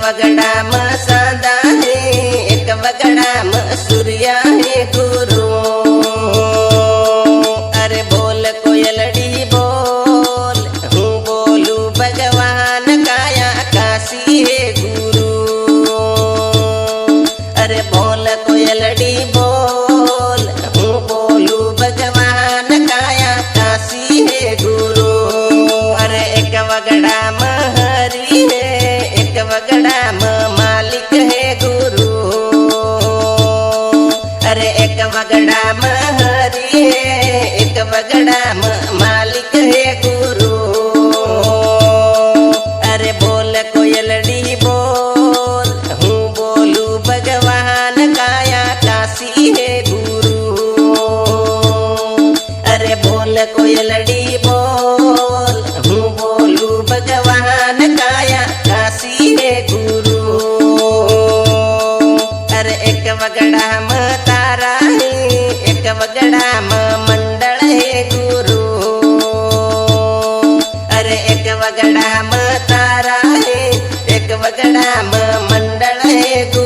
वगड़ा में सदा है, एक वगड़ा में सूर्य है गुरु। अरे बोल कोयलड़ी बोल, हूँ बोलू भगवान काया काशी है गुरु। अरे बोल कोयलड़ी बोल, हूँ बोलू भगवान काया काशी है गुरु। अरे एक वगड़ा में हरि है, एक वगड़ा में मालिक है गुरु। अरे एक वगड़ा में हरि है, एक वगड़ा में मालिक है गुरु। अरे बोल कोयलड़ी बोल, हूँ बोलू भगवान काया काशी है गुरु। अरे बोल कोयलड़ी बोल, हूँ बोलू भगवान काया काशी है गुरु। अरे एक वगड़ा में तारा है, एक वगड़ा में मंडल है गुरु। अरे एक वगड़ा में तारा है, एक वगड़ा में मंडल है गुरु।